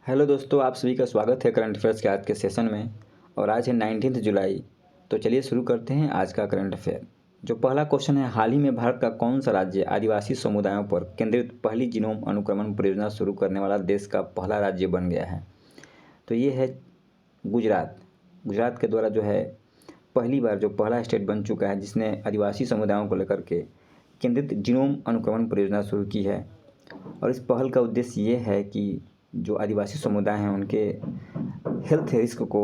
Hello दोस्तों, आप सभी का स्वागत है करंट अफेयर्स के आज के सेशन में। और आज है 19 जुलाई। तो चलिए शुरू करते हैं आज का करंट अफेयर। जो पहला क्वेश्चन है, हाल ही में भारत का कौन सा राज्य आदिवासी समुदायों पर केंद्रित पहली जीनोम अनुक्रमण परियोजना शुरू करने वाला देश का पहला राज्य बन गया है? तो ये है गुजरात। गुजरात के द्वारा जो है पहली बार जो पहला स्टेट बन चुका है जिसने आदिवासी समुदायों को लेकर के केंद्रित जीनोम अनुक्रमण परियोजना शुरू की है। और इस पहल का उद्देश्य ये है कि जो आदिवासी समुदाय हैं उनके हेल्थ रिस्क को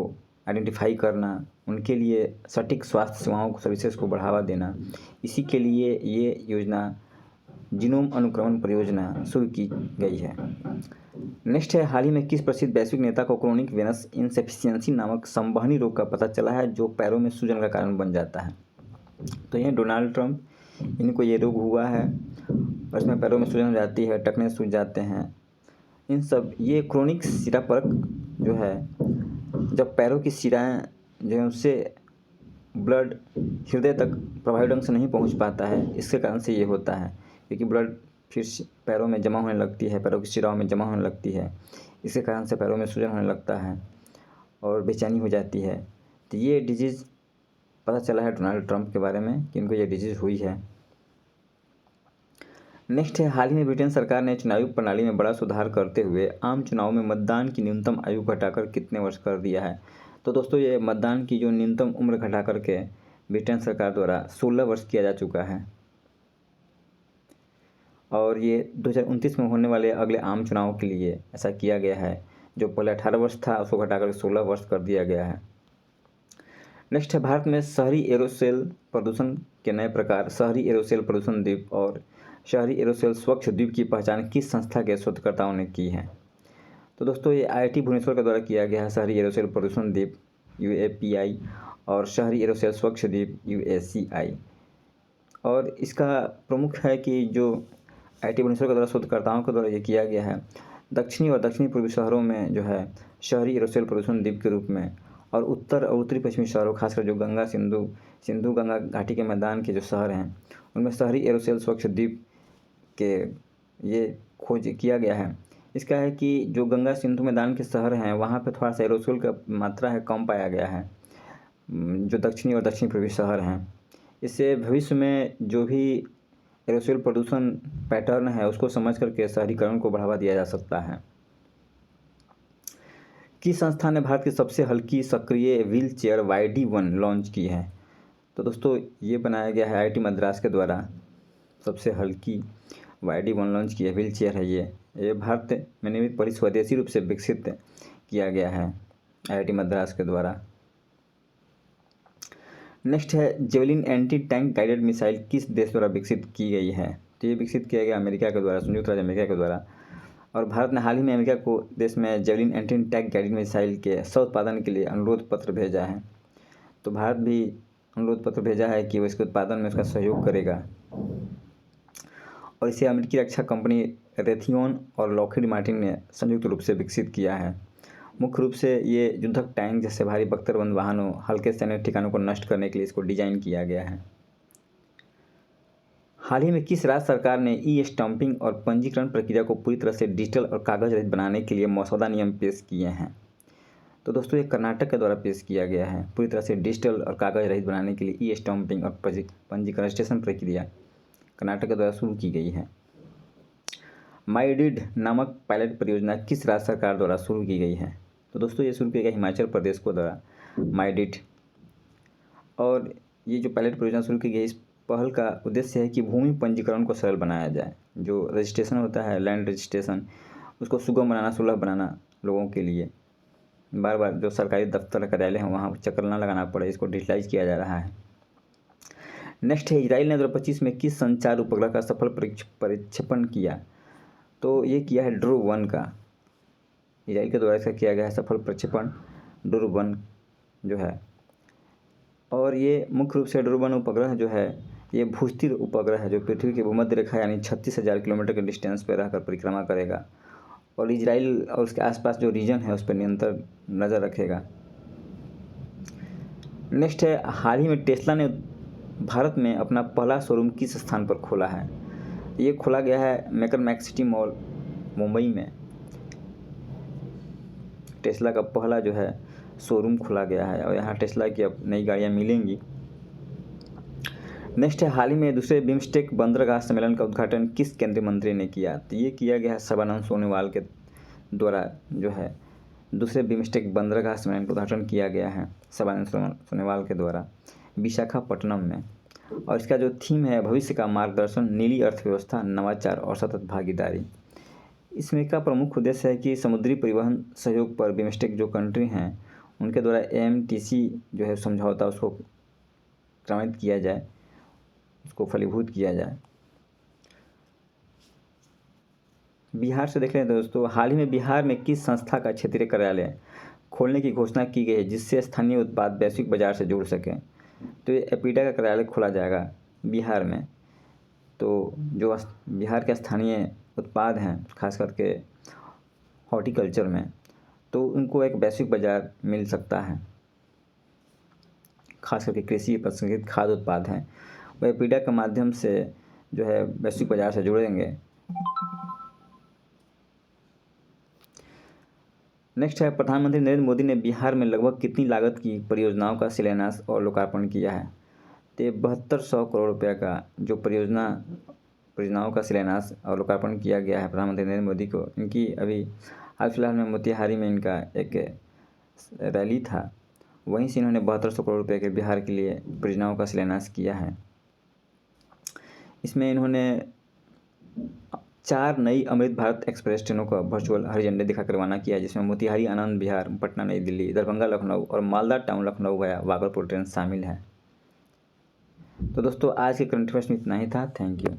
आइडेंटिफाई करना, उनके लिए सटीक स्वास्थ्य सेवाओं को सर्विसेज को बढ़ावा देना। इसी के लिए ये योजना जीनोम अनुक्रमण परियोजना शुरू की गई है। नेक्स्ट है, हाल ही में किस प्रसिद्ध वैश्विक नेता को क्रोनिक वेनस इनसफिशियंसी नामक संवहनी रोग का पता चला है जो पैरों में सूजन का कारण बन जाता है? तो ये डोनाल्ड ट्रंप, इनको ये रोग हुआ है और इसमें पैरों में सूजन हो जाती है, टखने सूज जाते हैं। इन सब ये क्रोनिक सिरापर्क जो है, जब पैरों की सिराएँ जो है उससे ब्लड हृदय तक प्रभावी ढंग से नहीं पहुंच पाता है, इसके कारण से ये होता है। क्योंकि ब्लड फिर पैरों में जमा होने लगती है, पैरों की सिराओं में जमा होने लगती है, इसके कारण से पैरों में सूजन होने लगता है और बेचैनी हो जाती है। तो ये डिजीज़ पता चला है डोनाल्ड ट्रंप के बारे में कि इनको ये डिजीज़ हुई है। नेक्स्ट है, हाल ही में ब्रिटेन सरकार ने चुनावी प्रणाली में बड़ा सुधार करते हुए आम चुनाव में मतदान की न्यूनतम आयु घटाकर कितने वर्ष कर दिया है? तो दोस्तों, ये मतदान की जो न्यूनतम उम्र घटा करके ब्रिटेन सरकार द्वारा 16 वर्ष किया जा चुका है। और ये 2029 में होने वाले अगले आम चुनाव के लिए ऐसा किया गया है। जो पहले 18 वर्ष था उसको घटाकर 16 वर्ष कर दिया गया है। नेक्स्ट है, भारत में शहरी एरोसोल प्रदूषण के नए प्रकार शहरी एरोसोल प्रदूषण द्वीप और शहरी एरोसोल स्वच्छ द्वीप की पहचान किस संस्था के शोधकर्ताओं ने की है? तो दोस्तों, ये IIT भुवनेश्वर के द्वारा किया गया है, शहरी एरोसोल प्रदूषण द्वीप UAPI और शहरी एरोसोल स्वच्छ द्वीप UACI। और इसका प्रमुख है कि जो IIT भुवनेश्वर के द्वारा शोधकर्ताओं के द्वारा ये किया गया है, दक्षिणी और दक्षिणी पूर्वी शहरों में जो है शहरी एरोसोल प्रदूषण द्वीप के रूप में, और उत्तर और उत्तरी पश्चिमी शहरों, खासकर जो गंगा सिंधु गंगा घाटी के मैदान के जो शहर हैं उनमें शहरी एरोसोल स्वच्छ द्वीप के ये खोज किया गया है। इसका है कि जो गंगा सिंधु मैदान के शहर हैं वहाँ पे थोड़ा सा एरोसोल का मात्रा है कम पाया गया है, जो दक्षिणी और दक्षिण पूर्वी शहर हैं। इससे भविष्य में जो भी एरोसोल प्रदूषण पैटर्न है उसको समझ करके शहरीकरण को बढ़ावा दिया जा सकता है। किस संस्था ने भारत की सबसे हल्की सक्रिय व्हील चेयर YD1 लॉन्च की है? तो दोस्तों, ये बनाया गया है IIT मद्रास के द्वारा। सबसे हल्की YD1 लॉन्च की है, व्हील चेयर है ये भारत में निर्मित बड़ी स्वदेशी रूप से विकसित किया गया है IIT मद्रास के द्वारा। नेक्स्ट है, javelin anti tank guided missile किस देश द्वारा विकसित की गई है? तो ये विकसित किया गया अमेरिका के द्वारा, संयुक्त राज्य अमेरिका के द्वारा। और भारत ने हाल ही में अमेरिका को देश में javelin anti tank guided missile के उत्पादन के लिए अनुरोध पत्र भेजा है। तो भारत भी अनुरोध पत्र भेजा है कि वो इसके उत्पादन में उसका सहयोग करेगा। और इसे अमेरिकी रक्षा कंपनी रेथियोन और लॉकहीड मार्टिन ने संयुक्त रूप से विकसित किया है। मुख्य रूप से ये युद्धक टैंक जैसे भारी बख्तरबंद वाहनों, हल्के सैन्य ठिकानों को नष्ट करने के लिए इसको डिजाइन किया गया है। हाल ही में किस राज्य सरकार ने ई-स्टाम्पिंग और पंजीकरण प्रक्रिया को पूरी तरह से डिजिटल और कागज रहित बनाने के लिए मसौदा नियम पेश किए हैं? तो दोस्तों, ये कर्नाटक के द्वारा पेश किया गया है। पूरी तरह से डिजिटल और कागज रहित बनाने के लिए ई-स्टाम्पिंग और पंजीकरण रजिस्ट्रेशन प्रक्रिया कर्नाटक के द्वारा शुरू की गई है। माईडिड नामक पायलट परियोजना किस राज्य सरकार द्वारा शुरू की गई है? तो दोस्तों, ये शुरू किया गया हिमाचल प्रदेश को द्वारा माईडिड। और ये जो पायलट परियोजना शुरू की गई, इस पहल का उद्देश्य है कि भूमि पंजीकरण को सरल बनाया जाए। जो रजिस्ट्रेशन होता है, लैंड रजिस्ट्रेशन, उसको सुगम बनाना, सुलभ बनाना लोगों के लिए। बार बार जो सरकारी दफ्तर कार्यालय हैं वहाँ चक्कर ना लगाना पड़े, इसको डिजिटलाइज किया जा रहा है। नेक्स्ट है, इजराइल ने 2025 में किस संचार उपग्रह का सफल प्रक्षेपण किया? तो ये किया है ड्रूव-1 का। इजराइल के द्वारा इसका किया गया है सफल प्रक्षेपण ड्रूव-1 जो है। और ये मुख्य रूप से ड्रूव-1 उपग्रह जो है ये भूस्थिर उपग्रह है जो पृथ्वी की भूमध्य रेखा यानी 36,000 किलोमीटर के डिस्टेंस पर रहकर परिक्रमा करेगा और इजराइल और उसके आसपास जो रीजन है उस पर निरंतर नज़र रखेगा। नेक्स्ट है, हाल ही में टेस्ला ने भारत में अपना पहला शोरूम किस स्थान पर खोला है? ये खोला गया है मेकर मैक्सिटी मॉल मुंबई में। टेस्ला का पहला जो है शोरूम खोला गया है और यहाँ टेस्ला की अब नई गाड़ियाँ मिलेंगी। नेक्स्ट है, हाल ही में दूसरे बिम्स्टेक बंदरगाह सम्मेलन का उद्घाटन किस केंद्रीय मंत्री ने किया? तो ये किया गया है सर्बानंद सोनोवाल के द्वारा जो है दूसरे बिम्स्टेक बंदरगाह सम्मेलन का उद्घाटन किया गया है सर्बानंद सोनोवाल के द्वारा विशाखापट्टनम में। और इसका जो थीम है भविष्य का मार्गदर्शन, नीली अर्थव्यवस्था, नवाचार और सतत भागीदारी। इसमें का प्रमुख उद्देश्य है कि समुद्री परिवहन सहयोग पर बिम्स्टेक जो कंट्री हैं उनके द्वारा AMTC जो है समझौता उसको क्रियान्वित किया जाए, उसको फलीभूत किया जाए। बिहार से देख रहे हैं दोस्तों, हाल ही में बिहार में किस संस्था का क्षेत्रीय कार्यालय खोलने की घोषणा की गई है जिससे स्थानीय उत्पाद वैश्विक बाजार से जुड़ सकें? तो ये एपीडा का कार्यालय खोला जाएगा बिहार में। तो जो बिहार के स्थानीय उत्पाद हैं खास करके हॉर्टिकल्चर में, तो उनको एक वैश्विक बाजार मिल सकता है। खास करके कृषि प्रसंस्कृत खाद्य उत्पाद हैं वह एपीडा के माध्यम से जो है वैश्विक बाजार से जुड़ेंगे। नेक्स्ट है, प्रधानमंत्री नरेंद्र मोदी ने बिहार में लगभग कितनी लागत की परियोजनाओं का शिलान्यास और लोकार्पण किया है? तो 7200 करोड़ रुपये का जो परियोजनाओं का शिलान्यास और लोकार्पण किया गया है प्रधानमंत्री नरेंद्र मोदी को। इनकी अभी हाल फिलहाल में मोतिहारी में इनका एक रैली था, वहीं से इन्होंने 7200 करोड़ रुपये के बिहार के लिए परियोजनाओं का शिलान्यास किया है। इसमें इन्होंने 4 नई अमृत भारत एक्सप्रेस ट्रेनों का वर्चुअल हरी झंडी दिखाकर रवाना किया, जिसमें मोतिहारी आनंद विहार, पटना नई दिल्ली, दरभंगा लखनऊ और मालदा टाउन लखनऊ गया भागलपुर ट्रेन शामिल है। तो दोस्तों आज के करंट अफेयर्स में इतना ही था। Thank you.